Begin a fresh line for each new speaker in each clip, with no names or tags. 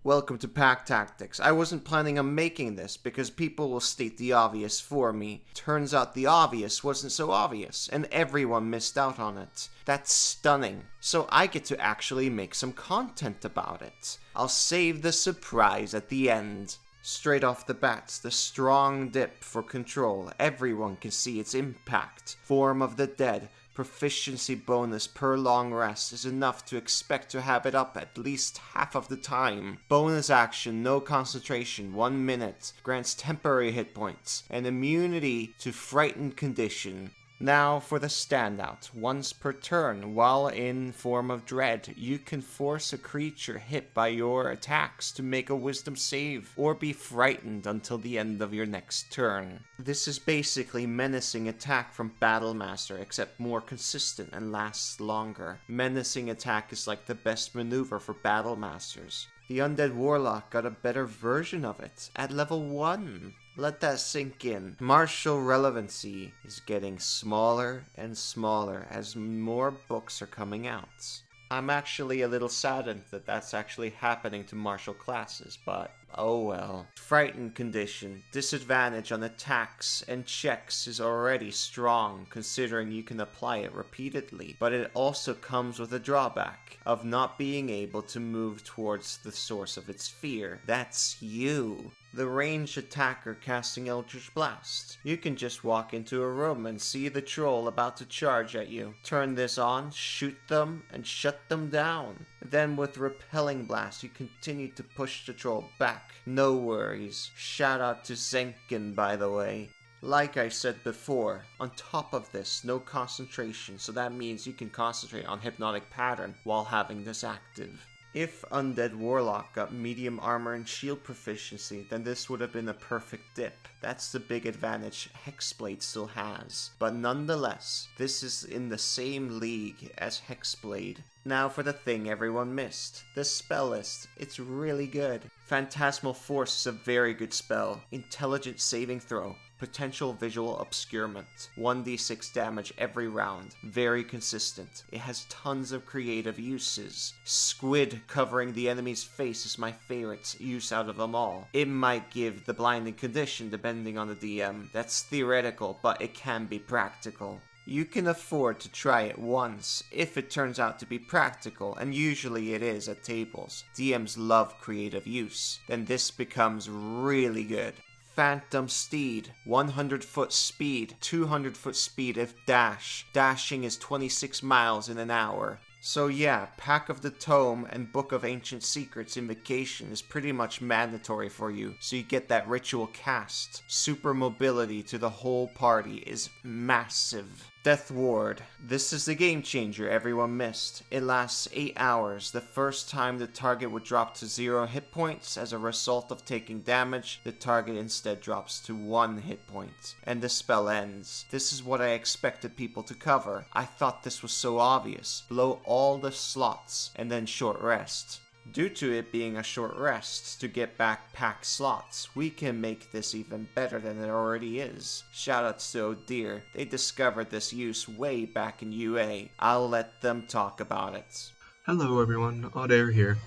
Welcome to Pack Tactics. I wasn't planning on making this because people will state the obvious for me. Turns out the obvious wasn't so obvious, and everyone missed out on it. That's stunning. So I get to actually make some content about it. I'll save the surprise at the end. Straight off the bat, the strong dip for control. Everyone can see its impact. Form of the Dead. Proficiency bonus per long rest is enough to expect to have it up at least half of the time. Bonus action, no concentration, 1 minute, grants temporary hit points, and immunity to frightened condition. Now for the standout. Once per turn, while in Form of Dread, you can force a creature hit by your attacks to make a wisdom save, or be frightened until the end of your next turn. This is basically menacing attack from Battlemaster, except more consistent and lasts longer. Menacing attack is like the best maneuver for Battlemasters. The Undead Warlock got a better version of it, at level 1. Let that sink in. Martial relevancy is getting smaller and smaller as more books are coming out. I'm actually a little saddened that that's actually happening to martial classes, but oh well. Frightened condition. Disadvantage on attacks and checks is already strong considering you can apply it repeatedly, but it also comes with a drawback of not being able to move towards the source of its fear. That's you. The ranged attacker casting Eldritch Blast. You can just walk into a room and see the troll about to charge at you. Turn this on, shoot them, and shut them down. Then with Repelling Blast, you continue to push the troll back. No worries. Shout out to Xenken, by the way. Like I said before, on top of this, no concentration, so that means you can concentrate on Hypnotic Pattern while having this active. If Undead Warlock got medium armor and shield proficiency, then this would have been a perfect dip. That's the big advantage Hexblade still has. But nonetheless, this is in the same league as Hexblade. Now for the thing everyone missed. The spell list. It's really good. Phantasmal Force is a very good spell. Intelligent Saving Throw. Potential Visual Obscurement. 1d6 damage every round. Very consistent. It has tons of creative uses. Squid covering the enemy's face is my favorite use out of them all. It might give the blinding condition depending on the DM. That's theoretical, but it can be practical. You can afford to try it once, if it turns out to be practical, and usually it is at tables. DMs love creative use. Then this becomes really good. Phantom Steed, 100-foot speed, 200-foot speed if dash. Dashing is 26 miles in an hour. So yeah, Pack of the Tome and Book of Ancient Secrets Invocation is pretty much mandatory for you, so you get that ritual cast. Super mobility to the whole party is massive. Death Ward. This is the game changer everyone missed. It lasts 8 hours. The first time the target would drop to 0 hit points as a result of taking damage, the target instead drops to 1 hit point, and the spell ends. This is what I expected people to cover. I thought this was so obvious. Blow all the slots, and then short rest. Due to it being a short rest to get back pack slots, we can make this even better than it already is. Shoutouts to O'Dear, they discovered this use way back in UA. I'll let them talk about it.
Hello everyone, O'Dear here.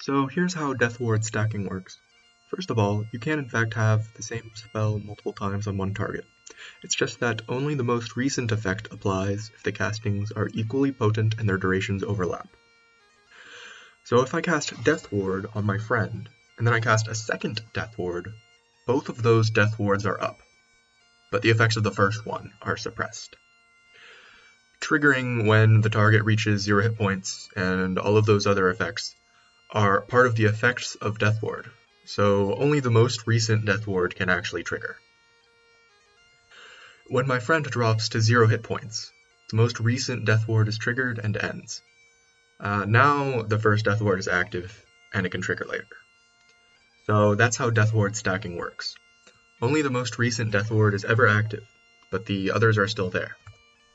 So here's how Death Ward stacking works. First of all, you can in fact have the same spell multiple times on one target. It's just that only the most recent effect applies if the castings are equally potent and their durations overlap. So if I cast Death Ward on my friend, and then I cast a second Death Ward, both of those Death Wards are up, but the effects of the first one are suppressed. Triggering when the target reaches 0 hit points, and all of those other effects, are part of the effects of Death Ward, so only the most recent Death Ward can actually trigger. When my friend drops to 0 hit points, the most recent Death Ward is triggered and ends. Now the first Death Ward is active, and it can trigger later. So that's how Death Ward stacking works. Only the most recent Death Ward is ever active, but the others are still there.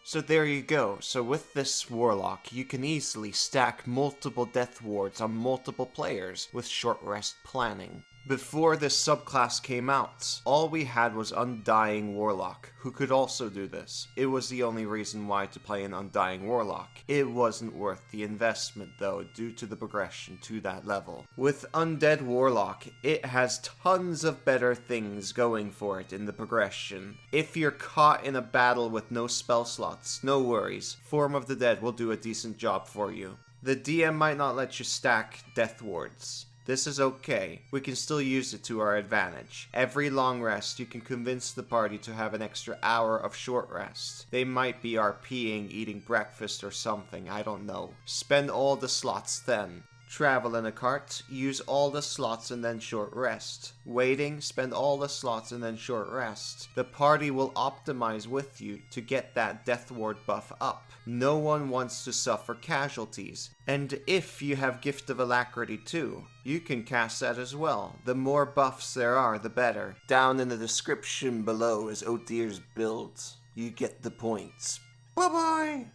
So there you go. So with this Warlock, you can easily stack multiple Death Wards on multiple players with short rest planning. Before this subclass came out, all we had was Undying Warlock, who could also do this. It was the only reason why to play an Undying Warlock. It wasn't worth the investment though, due to the progression to that level. With Undead Warlock, it has tons of better things going for it in the progression. If you're caught in a battle with no spell slots, no worries. Form of the Dead will do a decent job for you. The DM might not let you stack Death Wards. This is okay. We can still use it to our advantage. Every long rest, you can convince the party to have an extra hour of short rest. They might be RPing, eating breakfast or something, I don't know. Spend all the slots then. Travel in a cart, use all the slots and then short rest. Waiting, spend all the slots and then short rest. The party will optimize with you to get that Death Ward buff up. No one wants to suffer casualties. And if you have Gift of Alacrity too, you can cast that as well. The more buffs there are, the better. Down in the description below is Odir's build. You get the points. Bye bye!